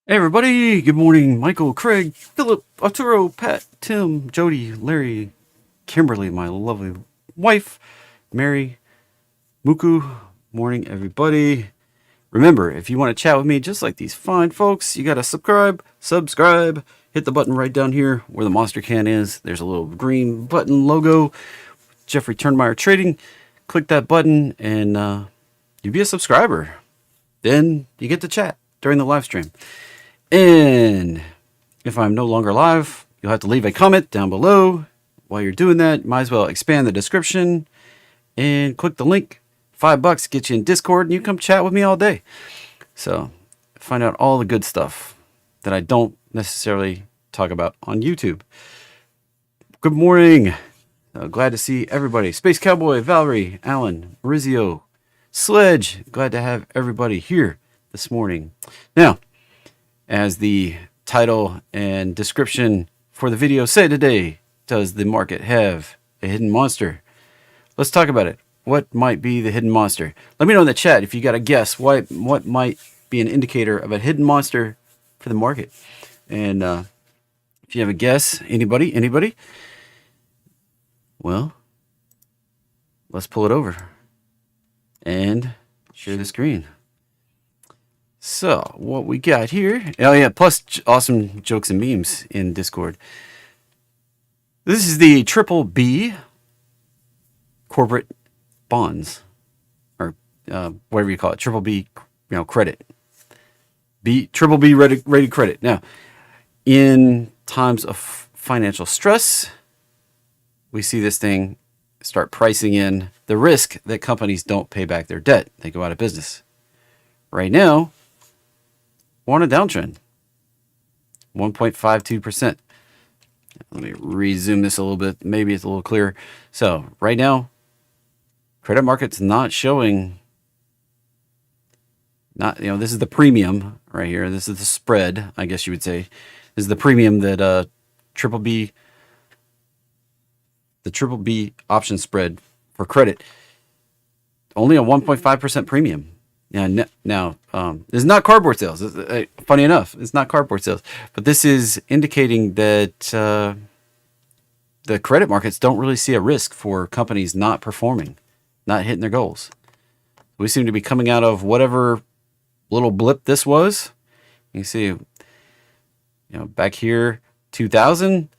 Hey everybody, good morning. Michael, Craig, Philip, Arturo, Pat, Tim, Jody, Larry, Kimberly, my lovely wife, Mary, Muku. Morning everybody. Remember, if you want to chat with me just like these fine folks, you gotta subscribe, hit the button right down here where the monster can is. There's a little green button logo, Jeffrey Turnmeyer Trading. Click that button and you'll be a subscriber. Then you get to chat during the live stream. And if I'm no longer live, you'll have to leave a comment down below. While you're doing that, you might as well expand the description and click the link. $5 gets you in Discord and you come chat with me all day. So find out all the good stuff that I don't necessarily talk about on YouTube. Good morning. Glad to see everybody. Space Cowboy, Valerie, Alan, Maurizio, Sledge. Glad to have everybody here this morning. Now, as the title and description for the video say today, does the market have a hidden monster? Let's talk about it. What might be the hidden monster? Let me know in the chat if you got a guess what might be an indicator of a hidden monster for the market. And if you have a guess, anybody? Well, let's pull it over and share the screen. So, what we got here... Oh, yeah, plus awesome jokes and memes in Discord. This is the Triple B corporate bonds. Or whatever you call it. Triple B, credit. Triple B rated credit. Now, in times of financial stress, we see this thing start pricing in the risk that companies don't pay back their debt. They go out of business. Right now, we're on a downtrend, 1.52%. Let me rezoom this a little bit. Maybe it's a little clearer. So right now, credit market's not showing. This is the premium right here. This is the spread, I guess you would say. This is the premium that the Triple B option spread for credit. Only a 1.5% premium. Now, this is not cardboard sales. Funny enough, it's not cardboard sales. But this is indicating that the credit markets don't really see a risk for companies not performing, not hitting their goals. We seem to be coming out of whatever little blip this was. You see, back here, 2000,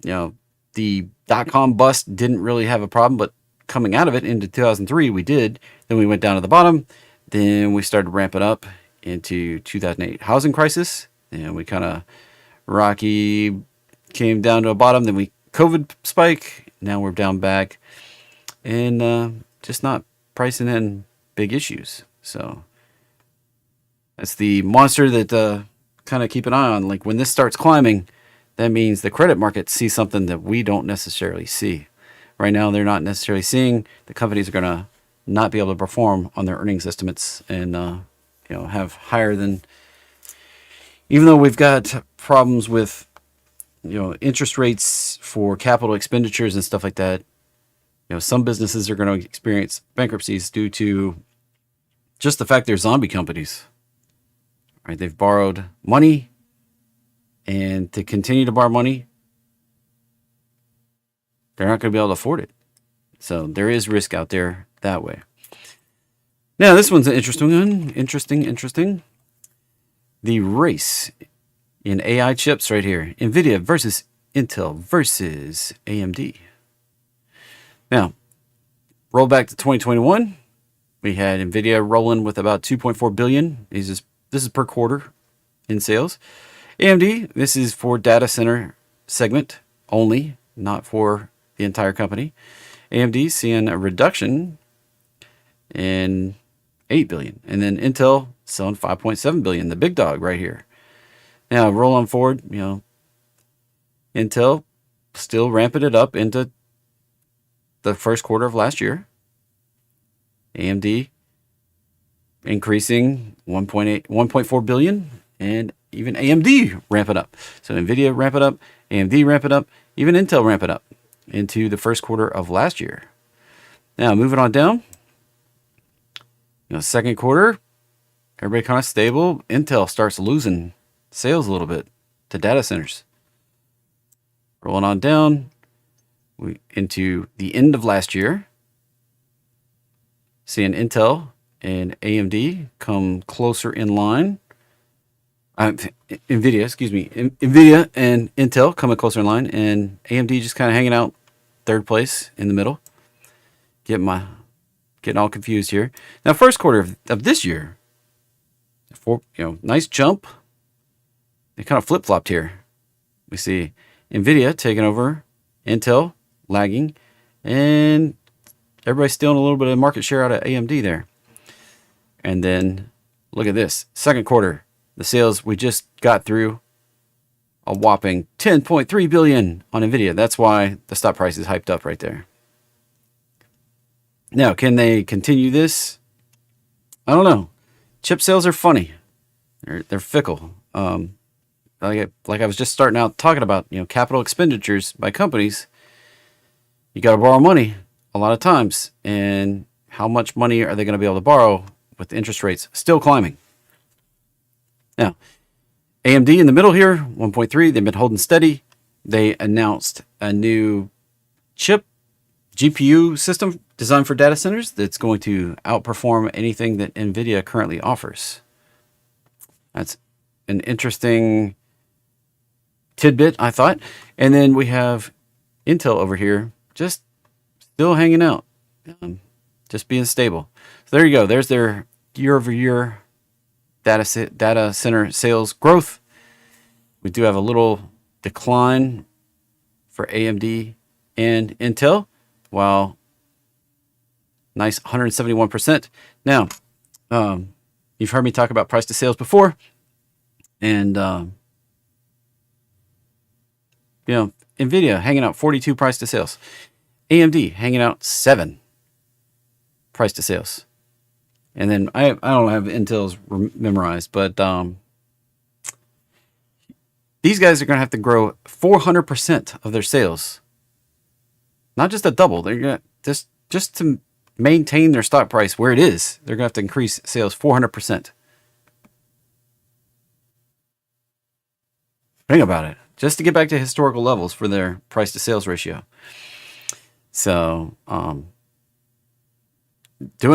the dot-com bust didn't really have a problem, but coming out of it into 2003, we did. Then we went down to the bottom. Then we started ramping up into 2008 housing crisis. And we kind of rocky came down to a bottom. Then we COVID spike. Now we're down back. And just not pricing in big issues. So that's the monster that kind of keep an eye on. Like when this starts climbing, that means the credit market sees something that we don't necessarily see. Right now, they're not necessarily seeing. The companies are going to not be able to perform on their earnings estimates and have higher than. Even though we've got problems with interest rates for capital expenditures and stuff like that, some businesses are going to experience bankruptcies due to just the fact they're zombie companies. Right? They've borrowed money, and to continue to borrow money, they're not going to be able to afford it. So there is risk out there that way. Now, this one's an interesting one. Interesting. The race in AI chips right here. NVIDIA versus Intel versus AMD. Now, roll back to 2021. We had NVIDIA rolling with about 2.4 billion. This is per quarter in sales. AMD, this is for data center segment only, not for the entire company. AMD seeing a reduction in 8 billion. And then Intel selling 5.7 billion, the big dog right here. Now, roll on forward, Intel still ramping it up into the first quarter of last year. AMD increasing 1.4 billion, and even AMD ramp it up. So NVIDIA ramp it up, AMD ramp it up, even Intel ramp it up into the first quarter of last year. Now, moving on down, second quarter, everybody kind of stable. Intel starts losing sales a little bit to data centers. Rolling on down into the end of last year, seeing Intel and AMD come closer in line. NVIDIA, excuse me. NVIDIA and Intel coming closer in line, and AMD just kind of hanging out third place in the middle. Getting all confused here. Now, first quarter of this year, nice jump. They kind of flip-flopped here. We see NVIDIA taking over, Intel lagging, and everybody's stealing a little bit of market share out of AMD there. And then look at this. Second quarter, the sales we just got through a whopping $10.3 billion on NVIDIA. That's why the stock price is hyped up right there. Now, can they continue this? I don't know. Chip sales are funny. They're fickle. Like I was just starting out talking about, capital expenditures by companies. You got to borrow money a lot of times, and how much money are they going to be able to borrow with the interest rates still climbing? Now, AMD in the middle here, 1.3. They've been holding steady. They announced a new chip GPU system designed for data centers that's going to outperform anything that NVIDIA currently offers. That's an interesting tidbit, I thought. And then we have Intel over here, just still hanging out, just being stable. So there you go. There's their year-over-year data center sales growth. We do have a little decline for AMD and Intel, while nice 171%. Now, you've heard me talk about price to sales before, and NVIDIA hanging out 42 price to sales, AMD hanging out 7 price to sales, and then I don't have Intel's memorized, but these guys are going to have to grow 400% of their sales. Not just a double. They're going to just to maintain their stock price where it is. They're going to have to increase sales 400%. Think about it. Just to get back to historical levels for their price to sales ratio. So, doing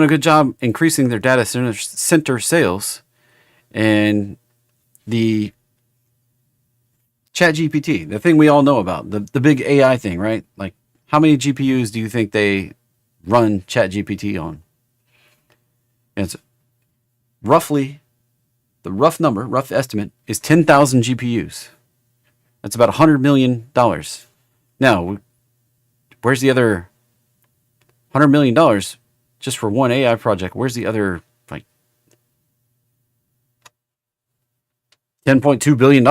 a good job increasing their data center sales, and the ChatGPT, the thing we all know about, the big AI thing, right? Like, how many GPUs do you think they run ChatGPT on? And it's roughly, the rough estimate is 10,000 GPUs. That's about $100 million. Now, where's the other $100 million just for one AI project? Where's the other, like, $10.2 billion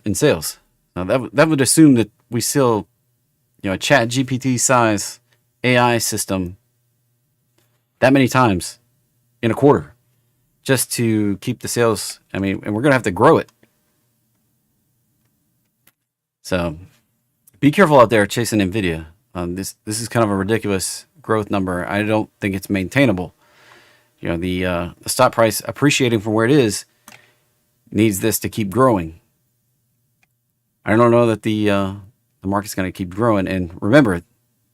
in sales? Now, that would assume that we still, a Chat GPT size AI system that many times in a quarter just to keep the sales. And we're going to have to grow it. So be careful out there chasing NVIDIA. This is kind of a ridiculous growth number. I don't think it's maintainable. The stock price appreciating from where it is needs this to keep growing. I don't know that the market's going to keep growing. And remember,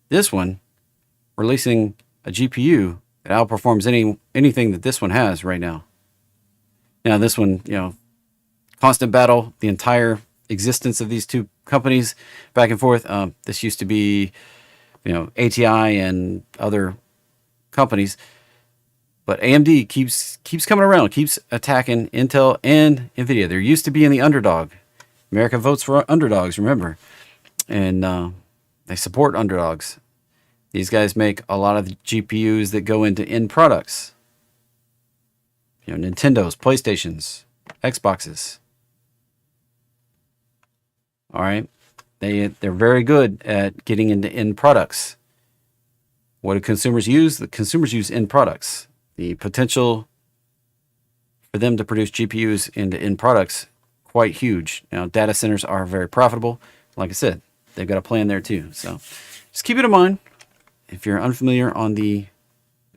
this one releasing a GPU that outperforms anything that this one has right now. Now, this one, constant battle, the entire existence of these two companies back and forth. This used to be, ATI and other companies, but AMD keeps coming around, keeps attacking Intel and NVIDIA. They're used to being the underdog. America votes for underdogs, remember, and they support underdogs. These guys make a lot of the GPUs that go into end products. Nintendos, PlayStations, Xboxes. All right. They're very good at getting into end products. What do consumers use? The consumers use end products. The potential for them to produce GPUs into end products, quite huge. Now, data centers are very profitable. Like I said, they've got a plan there too. So just keep it in mind if you're unfamiliar on the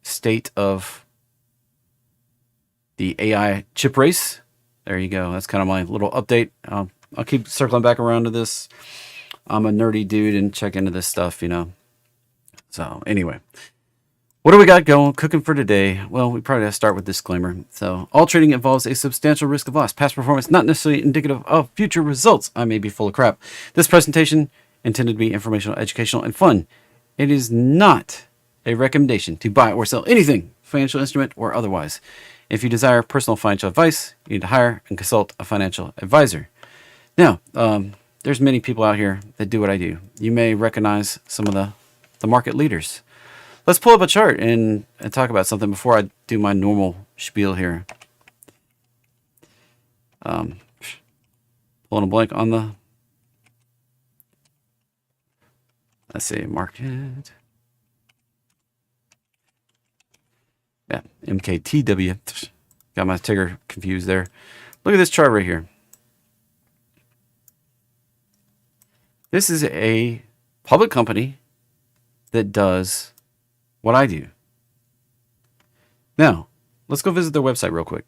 state of the AI chip race. There you go. That's kind of my little update. I'll keep circling back around to this. I'm a nerdy dude and check into this stuff, you know. So anyway, what do we got going, cooking for today? Well, we probably have to start with disclaimer. So all trading involves a substantial risk of loss. Past performance not necessarily indicative of future results. I may be full of crap. This presentation intended to be informational, educational, and fun. It is not a recommendation to buy or sell anything, financial instrument or otherwise. If you desire personal financial advice, you need to hire and consult a financial advisor. Now, there's many people out here that do what I do. You may recognize some of the market leaders. Let's pull up a chart and talk about something before I do my normal spiel here. Pulling a blank on the, let's see, market. Yeah, MKTW. Got my ticker confused there. Look at this chart right here. This is a public company that does what I do. Now, let's go visit their website real quick.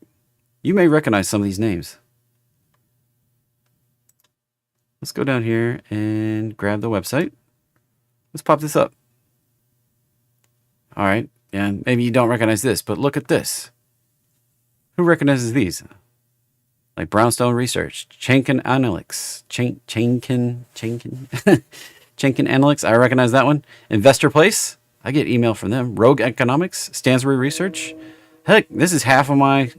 You may recognize some of these names. Let's go down here and grab the website. Let's pop this up. All right. And maybe you don't recognize this, but look at this. Who recognizes these? Like Brownstone Research, Chankin Analytics, Chankin Analytics. I recognize that one. Investor Place. I get email from them. Rogue Economics, Stansbury Research. Heck, this is half of my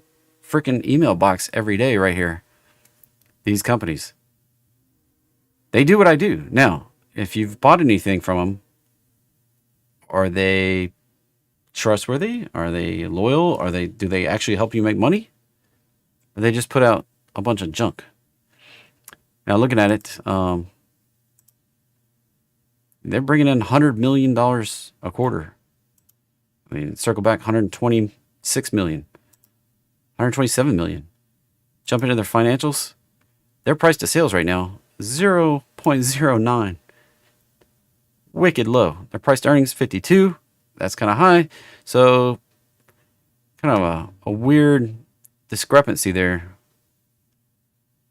freaking email box every day right here. These companies. They do what I do. Now, if you've bought anything from them, are they trustworthy? Are they loyal? Do they actually help you make money? Or they just put out a bunch of junk? Now, looking at it, they're bringing in $100 million a quarter. I mean, circle back, 126 million, 127 million. Jump into their financials. Their price to sales right now, 0.09. Wicked low. Their price to earnings, 52. That's kind of high. So, kind of a weird discrepancy there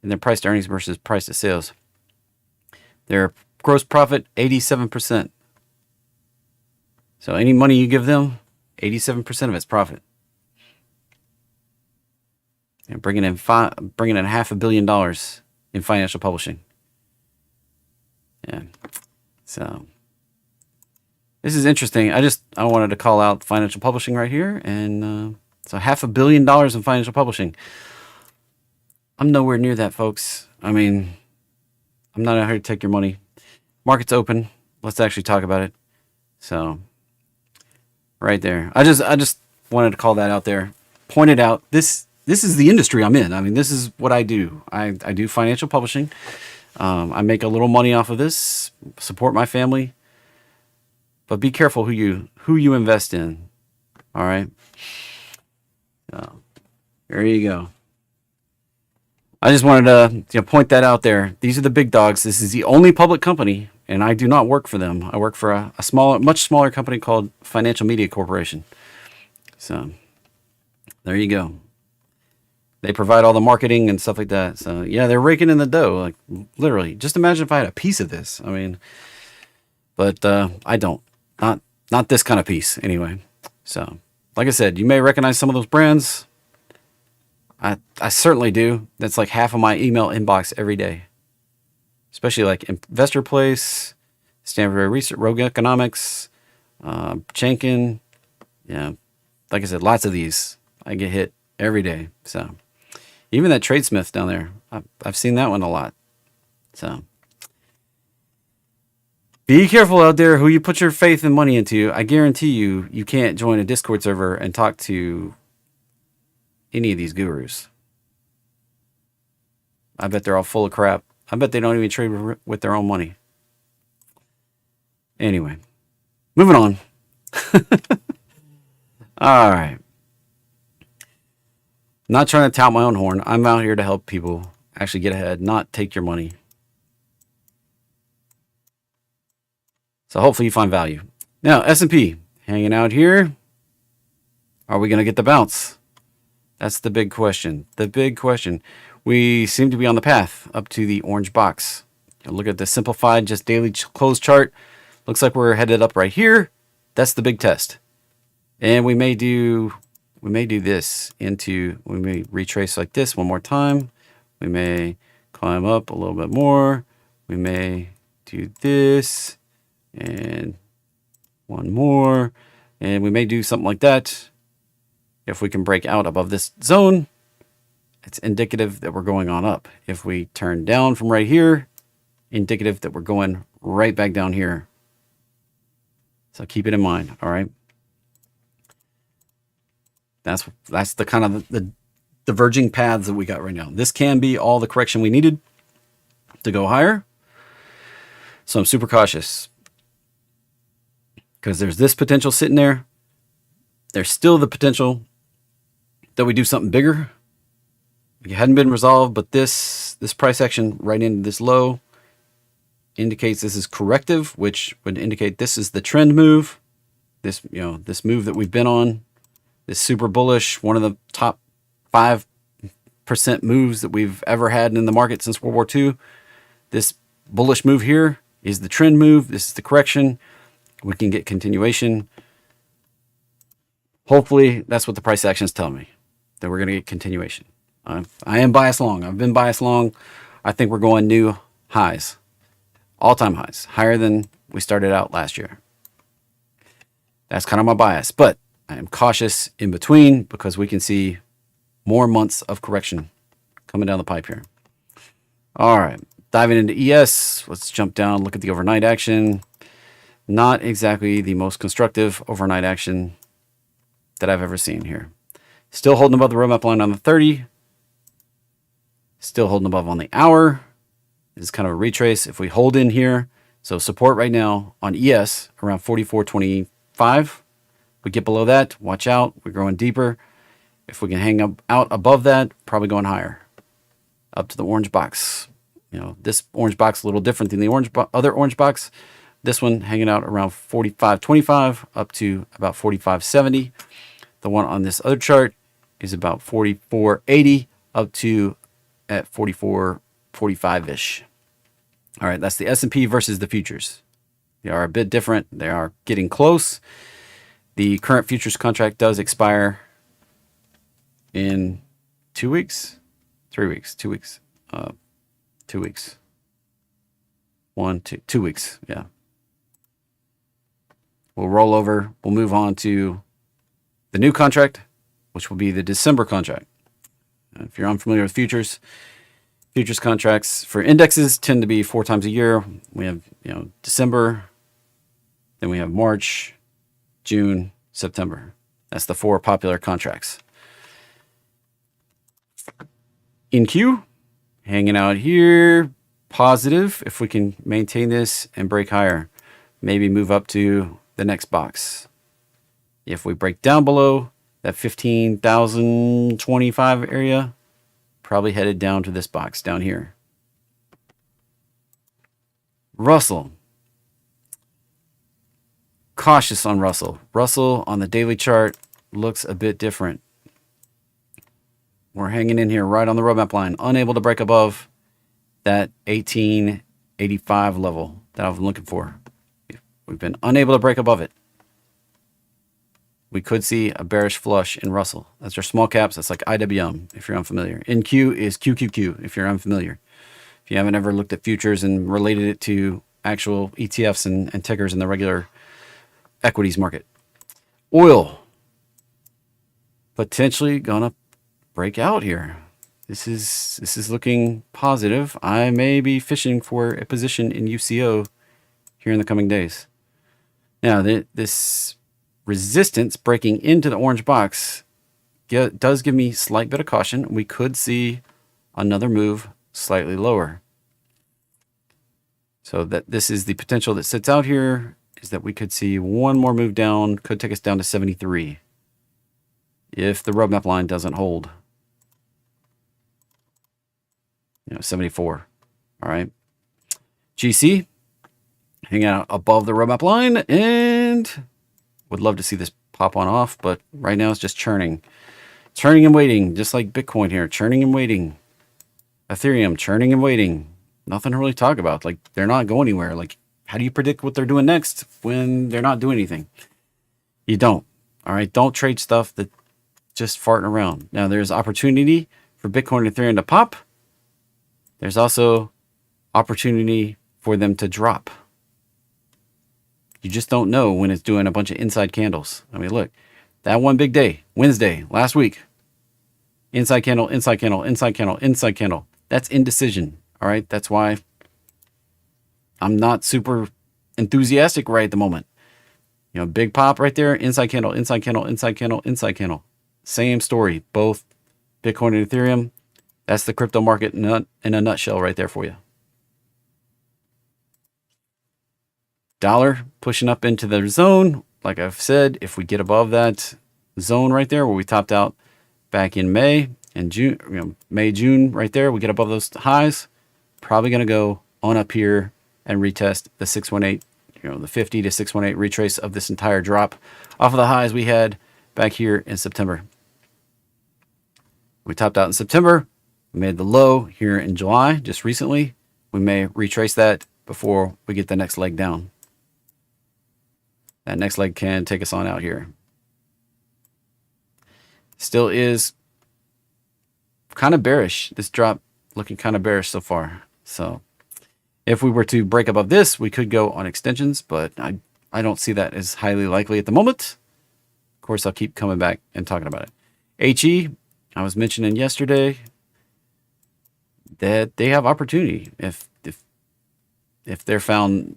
in their price to earnings versus price to sales. Their gross profit, 87%. So any money you give them, 87% of it's profit. And bringing in $500 million in financial publishing. Yeah. So this is interesting. I wanted to call out financial publishing right here, and so $500 million in financial publishing. I'm nowhere near that, folks. I mean, I'm not out here to take your money. Market's open. Let's actually talk about it. So, right there. I just wanted to call that out there. Point it out. This is the industry I'm in. I mean, this is what I do. I do financial publishing. I make a little money off of this. Support my family. But be careful who you invest in. All right. There you go. I just wanted to point that out there. These are the big dogs. This is the only public company, and I do not work for them. I work for a much smaller company called Financial Media Corporation. So there you go. They provide all the marketing and stuff like that. So yeah, they're raking in the dough. Like literally. Just imagine if I had a piece of this. I mean, but I don't. Not this kind of piece anyway. So like I said, you may recognize some of those brands. I certainly do. That's like half of my email inbox every day. Especially like Investor Place, Stanford Research, Rogue Economics, Chankin. Yeah, like I said, lots of these. I get hit every day. So even that Tradesmith down there, I've seen that one a lot. So be careful out there who you put your faith and money into. I guarantee you can't join a Discord server and talk to any of these gurus. I bet they're all full of crap. I bet they don't even trade with their own money. Anyway, moving on. All right. Not trying to tout my own horn. I'm out here to help people actually get ahead, not take your money. So hopefully you find value. Now, S&P hanging out here. Are we going to get the bounce? That's the big question. The big question. We seem to be on the path up to the orange box. Look at the simplified, just daily close chart. Looks like we're headed up right here. That's the big test. And we may do this into, we may retrace like this one more time. We may climb up a little bit more. We may do this and one more. And we may do something like that. If we can break out above this zone, it's indicative that we're going on up. If we turn down from right here, indicative that we're going right back down here. So keep it in mind, all right? That's the kind of the diverging paths that we got right now. This can be all the correction we needed to go higher. So I'm super cautious because there's this potential sitting there. There's still the potential that we do something bigger. It hadn't been resolved, but this price action right into this low indicates this is corrective, which would indicate this is the trend move. This, this move that we've been on, this super bullish, one of the top 5% moves that we've ever had in the market since World War II. This bullish move here is the trend move. This is the correction. We can get continuation. Hopefully, that's what the price action is telling me, that we're going to get continuation. I am biased long. I've been biased long. I think we're going new highs, all-time highs, higher than we started out last year. That's kind of my bias, but I am cautious in between because we can see more months of correction coming down the pipe here. All right, diving into ES, let's jump down, look at the overnight action. Not exactly the most constructive overnight action that I've ever seen here. Still holding above the roadmap line on the 30. Still holding above on the hour. This is kind of a retrace. If we hold in here, so support right now on ES around 44.25. We get below that, watch out. We're going deeper. If we can hang up out above that, probably going higher. Up to the orange box. This orange box a little different than the other orange box. This one hanging out around 45.25 up to about 45.70. The one on this other chart is about 44.80 up to at 44.45-ish. All right, that's the S&P versus the futures. They are a bit different. They are getting close. The current futures contract does expire in 2 weeks, 3 weeks, 2 weeks, 2 weeks, 2 weeks. Yeah. We'll roll over. We'll move on to the new contract, which will be the December contract. If you're unfamiliar with futures contracts for indexes tend to be 4 times a year. We have, December, then we have March, June, September. That's the 4 popular contracts. In Q, hanging out here, positive. If we can maintain this and break higher, maybe move up to the next box. If we break down below that 15,025 area, probably headed down to this box down here. Russell. Cautious on Russell. Russell on the daily chart looks a bit different. We're hanging in here right on the roadmap line, unable to break above that 1885 level that I've been looking for. We've been unable to break above it. We could see a bearish flush in Russell. That's our small caps. That's like IWM, if you're unfamiliar. NQ is QQQ, if you're unfamiliar. If you haven't ever looked at futures and related it to actual ETFs and tickers in the regular equities market. Oil. Potentially gonna break out here. This is looking positive. I may be fishing for a position in UCO here in the coming days. Now, this resistance breaking into the orange box does give me a slight bit of caution. We could see another move slightly lower. So that this is the potential that sits out here, is that we could see one more move down, could take us down to 73 if the roadmap line doesn't hold. 74. All right. GC hanging out above the roadmap line, and would love to see this pop on off, but right now it's just churning. Churning and waiting, just like Bitcoin here. Churning and waiting. Ethereum, churning and waiting. Nothing to really talk about. Like, they're not going anywhere. Like, how do you predict what they're doing next when they're not doing anything? You don't. All right. Don't trade stuff that just farting around. Now, there's opportunity for Bitcoin and Ethereum to pop. There's also opportunity for them to drop. You just don't know when it's doing a bunch of inside candles. I mean, look, that one big day, Wednesday, last week, inside candle, inside candle, inside candle, inside candle. That's indecision. All right. That's why I'm not super enthusiastic right at the moment. You know, big pop right there, inside candle, inside candle, inside candle, inside candle. Same story, both Bitcoin and Ethereum. That's the crypto market in a nutshell right there for you. Dollar pushing up into the zone. Like I've said, if we get above that zone right there where we topped out back in May and June, May, June right there, we get above those highs, probably going to go on up here and retest the 618, the 50 to 618 retrace of this entire drop off of the highs we had back here in September. We topped out in September. We made the low here in July just recently. We may retrace that before we get the next leg down. That next leg can take us on out here. Still is kind of bearish. This drop looking kind of bearish so far. So if we were to break above this, we could go on extensions, but I don't see that as highly likely at the moment. Of course, I'll keep coming back and talking about it. HE, I was mentioning yesterday that they have opportunity if they're found,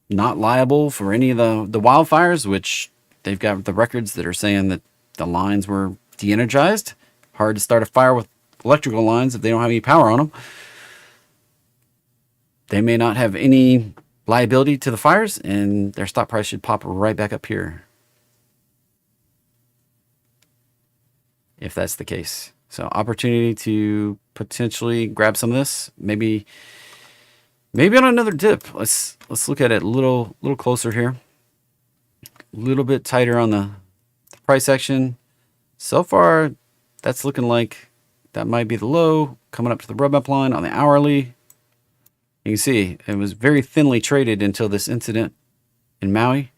not liable for any of the wildfires, which they've got the records that are saying that the lines were de-energized. Hard to start a fire with electrical lines if they don't have any power on them. They may not have any liability to the fires, and their stock price should pop right back up here if that's the case. So opportunity to potentially grab some of this, maybe on another dip. Let's look at it a little closer here. A little bit tighter on the price action. So far, that's looking like that might be the low, coming up to the rub-up line on the hourly. You can see it was very thinly traded until this incident in Maui.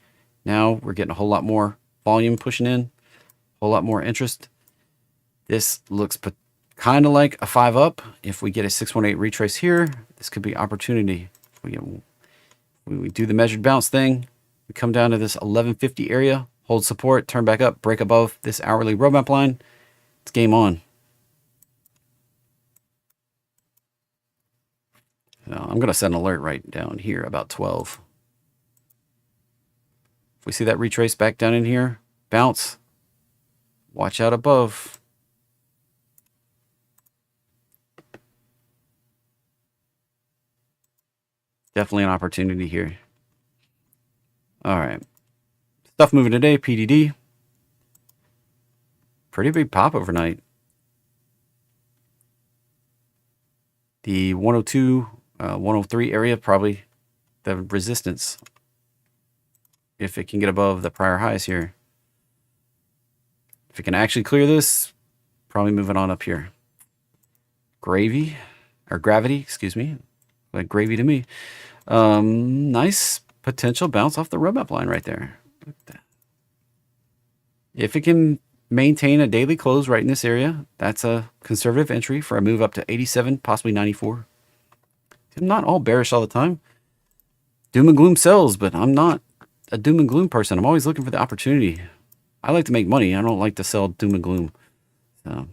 Now we're getting a whole lot more volume pushing in, a whole lot more interest. This looks kind of like a 5 up. If we get a 618 retrace here, this could be opportunity. We do the measured bounce thing. We come down to this 1150 area, hold support, turn back up, break above this hourly roadmap line. It's game on. Now, I'm going to set an alert right down here about 12. If we see that retrace back down in here, bounce, watch out above. Definitely an opportunity here. All right. Stuff moving today, PDD. Pretty big pop overnight. The 102, 103 area, probably the resistance. If it can get above the prior highs here. If it can actually clear this, probably moving on up here. Gravity, excuse me. Like gravy to me. Nice potential bounce off the roadmap line right there. If it can maintain a daily close right in this area, that's a conservative entry for a move up to 87, possibly 94. I'm not all bearish all the time. Doom and gloom sells, but I'm not a doom and gloom person. I'm always looking for the opportunity. I like to make money. I don't like to sell doom and gloom. So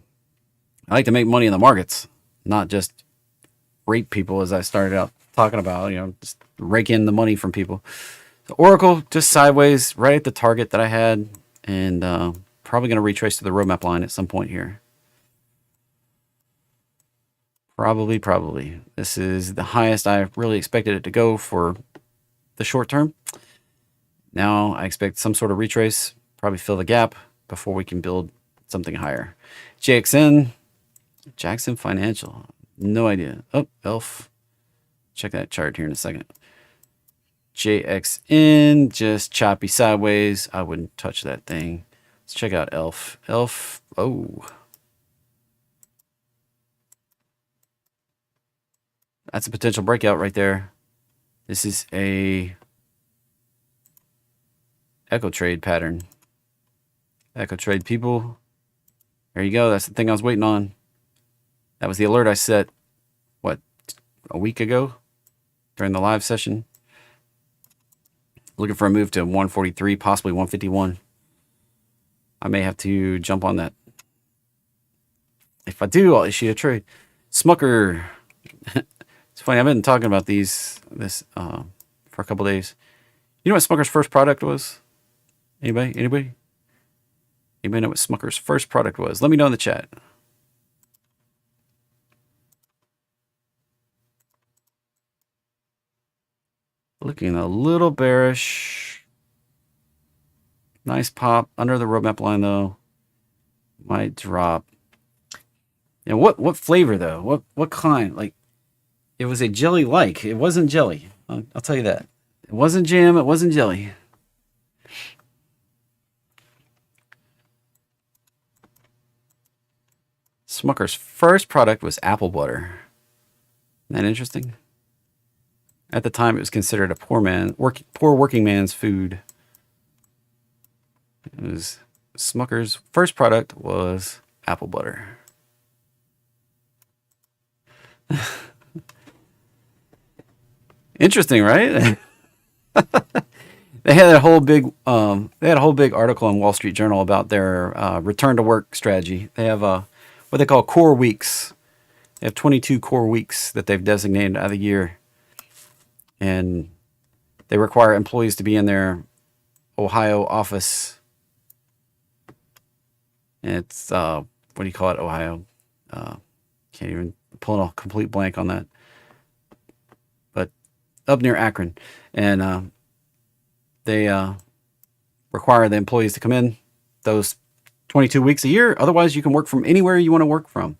I like to make money in the markets, not just rape people as I started out talking about, just rake in the money from people. So Oracle just sideways right at the target that I had, and probably going to retrace to the roadmap line at some point here. Probably. This is the highest I really expected it to go for the short term. Now I expect some sort of retrace, probably fill the gap before we can build something higher. JXN, Jackson Financial, no idea. Oh, ELF. Check that chart here in a second. JXN, just choppy sideways. I wouldn't touch that thing. Let's check out Elf. Elf. Oh. That's a potential breakout right there. This is a Echo Trade pattern. Echo Trade people. There you go. That's the thing I was waiting on. That was the alert I set, what, a week ago during the live session. Looking for a move to 143, possibly 151. I may have to jump on that. If I do, I'll issue a trade. Smucker. It's funny, I've been talking about this for a couple days. You know what Smucker's first product was? Anybody? Anybody know what Smucker's first product was? Let me know in the chat. Looking a little bearish. Nice pop under the roadmap line though. Might drop. And what flavor though? What kind? Like, it was a jelly-like. It wasn't jelly. I'll tell you that. It wasn't jam. It wasn't jelly. Smucker's first product was apple butter. Isn't that interesting? At the time, it was considered a poor working man's food. It was Smucker's first product was apple butter. Interesting, right? They had a whole big article in Wall Street Journal about their return to work strategy. They have what they call core weeks. They have 22 core weeks that they've designated out of the year, and they require employees to be in their Ohio office. And it's what do you call it, Ohio? Can't even pull a complete blank on that. But up near Akron, and they require the employees to come in those 22 weeks a year. Otherwise, you can work from anywhere you want to work from.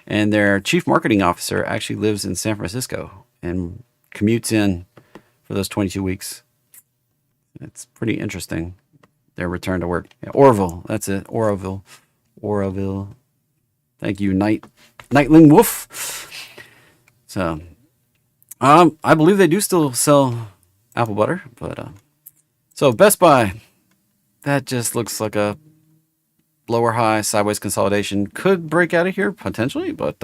And their chief marketing officer actually lives in San Francisco and commutes in for those 22 weeks. It's pretty interesting, their return to work. Yeah, Oroville, that's it. Oroville. Thank you, Nightling Wolf. So, I believe they do still sell apple butter, but so Best Buy, that just looks like a lower high sideways consolidation. Could break out of here potentially, but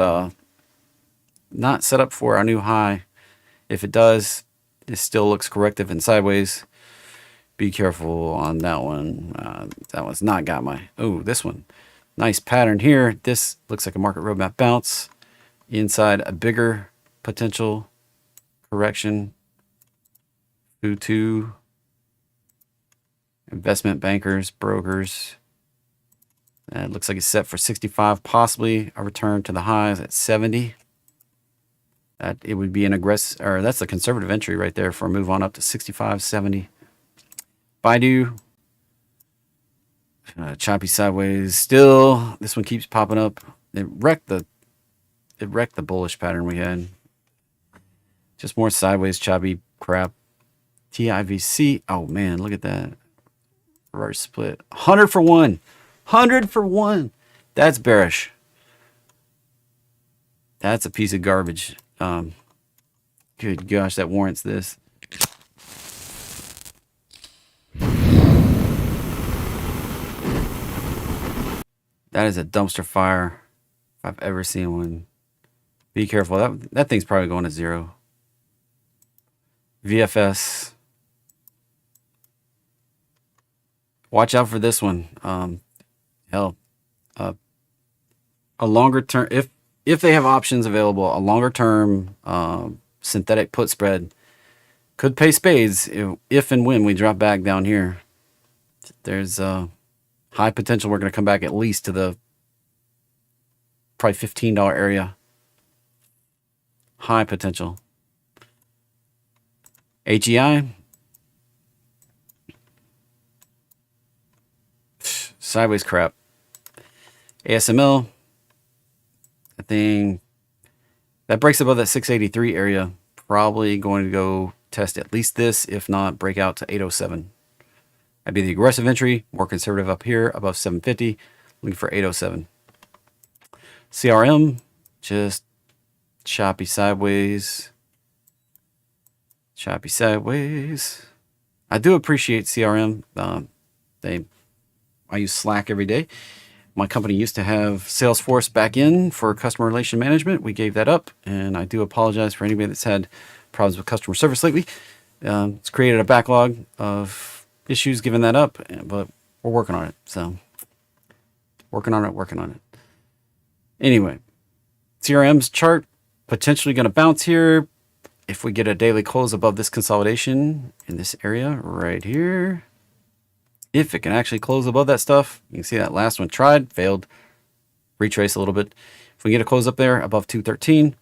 not set up for our new high. If it does, it still looks corrective and sideways. Be careful on that one. That one's not got my... Oh, this one. Nice pattern here. This looks like a market roadmap bounce. Inside a bigger potential correction. Futu. Investment bankers, brokers. It looks like it's set for 65, possibly a return to the highs at 70. That it would be an aggressive, or that's a conservative entry right there for a move on up to 65, 70. Baidu, choppy sideways. Still, this one keeps popping up. It wrecked the bullish pattern we had. Just more sideways, choppy crap. TIVC. Oh man, look at that. Reverse split. 100 for one. 100 for one. That's bearish. That's a piece of garbage. Good gosh, that warrants this. That is a dumpster fire if I've ever seen one. Be careful. That thing's probably going to zero. VFS. Watch out for this one. Hell, a longer term, if they have options available, a longer term synthetic put spread could pay spades if and when we drop back down here. There's high potential we're going to come back at least to the probably $15 area. High potential. HEI. Sideways crap. ASML. I think that breaks above that 683 area. Probably going to go test at least this, if not break out to 807. I'd be the aggressive entry, more conservative up here above 750, looking for 807. CRM, just choppy sideways. Choppy sideways. I do appreciate CRM. I use Slack every day. My company used to have Salesforce back in for customer relation management. We gave that up, and I do apologize for anybody that's had problems with customer service lately. It's created a backlog of issues giving that up, but we're working on it. So, working on it. Anyway, CRM's chart potentially going to bounce here if we get a daily close above this consolidation in this area right here. If it can actually close above that stuff, you can see that last one tried, failed, retrace a little bit. If we get a close up there above 213,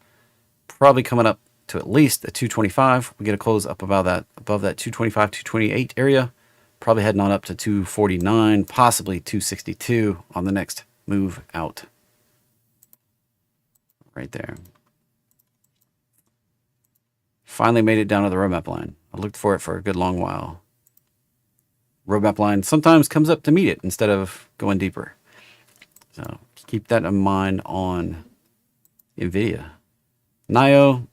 probably coming up to at least a 225. We get a close up above that 225, 228 area, probably heading on up to 249, possibly 262 on the next move out. Right there. Finally made it down to the roadmap line. I looked for it for a good long while. Roadmap line sometimes comes up to meet it instead of going deeper. So keep that in mind on NVIDIA. NIO,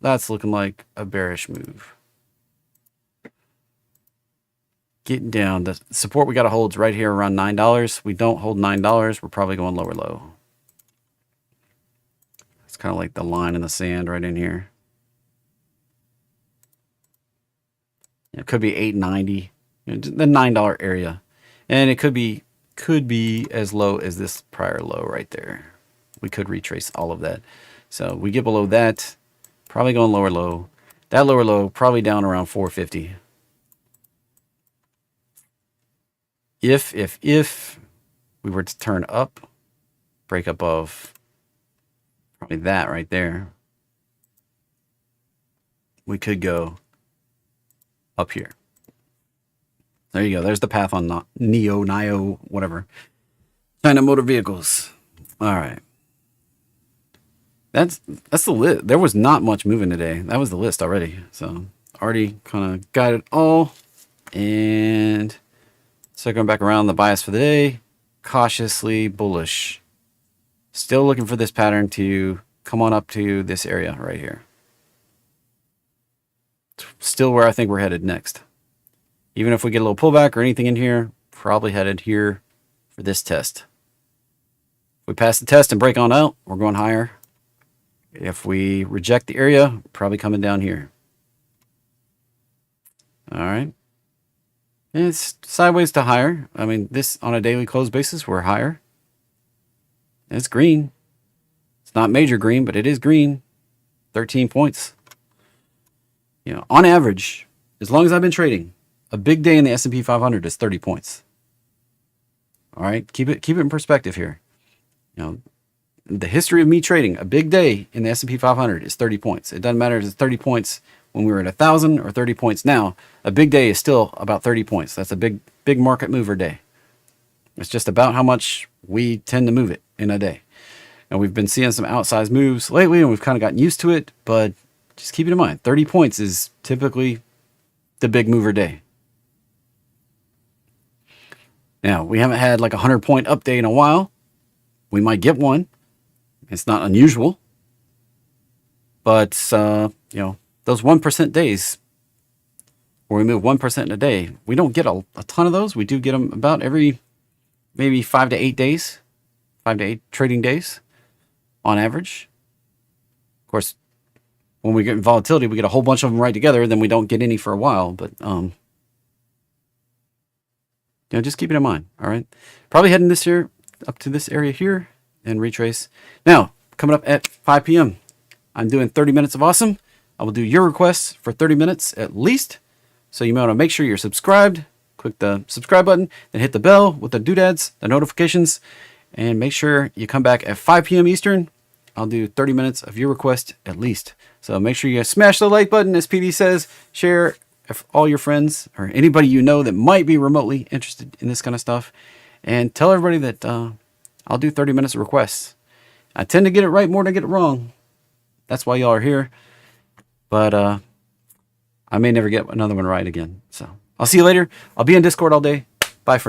that's looking like a bearish move. Getting down. The support we got to hold is right here around $9. We don't hold $9. We're probably going lower low. It's kind of like the line in the sand right in here. It could be $8.90, the $9 area, and it could be as low as this prior low right there. We could retrace all of that. So we get below that, probably going lower low. That lower low probably down around 450. If we were to turn up, break above probably that right there, we could go up here. There you go. There's the path on NIO, whatever. China Motor Vehicles. All right. That's the list. There was not much moving today. That was the list already. So already kind of got it all. And so going back around the bias for the day, cautiously bullish. Still looking for this pattern to come on up to this area right here. Still where I think we're headed next. Even if we get a little pullback or anything in here, probably headed here for this test. If we pass the test and break on out, we're going higher. If we reject the area, probably coming down here. All right. And it's sideways to higher. I mean, this on a daily close basis, we're higher. And it's green. It's not major green, but it is green. 13 points. You know, on average, as long as I've been trading, a big day in the S&P 500 is 30 points. All right, keep it in perspective here. You know, the history of me trading, a big day in the S&P 500 is 30 points. It doesn't matter if it's 30 points when we were at 1,000 or 30 points now. A big day is still about 30 points. That's a big market mover day. It's just about how much we tend to move it in a day. And we've been seeing some outsized moves lately, and we've kind of gotten used to it, but just keep it in mind, 30 points is typically the big mover day. Now, we haven't had like a 100-point up day in a while. We might get one. It's not unusual. But, you know, those 1% days where we move 1% in a day, we don't get a ton of those. We do get them about every maybe 5 to 8 days, 5 to 8 trading days on average. Of course, when we get volatility, we get a whole bunch of them right together, and then we don't get any for a while. But, you know, just keep it in mind. All right. Probably heading this year up to this area here and retrace. Now, coming up at 5 p.m., I'm doing 30 minutes of awesome. I will do your requests for 30 minutes at least. So you might want to make sure you're subscribed. Click the subscribe button, then hit the bell with the doodads, the notifications, and make sure you come back at 5 p.m. Eastern. I'll do 30 minutes of your request at least. So make sure you smash the like button, as PD says. Share if all your friends or anybody you know that might be remotely interested in this kind of stuff. And tell everybody that I'll do 30 minutes of requests. I tend to get it right more than I get it wrong. That's why y'all are here. But I may never get another one right again. So I'll see you later. I'll be on Discord all day. Bye for now.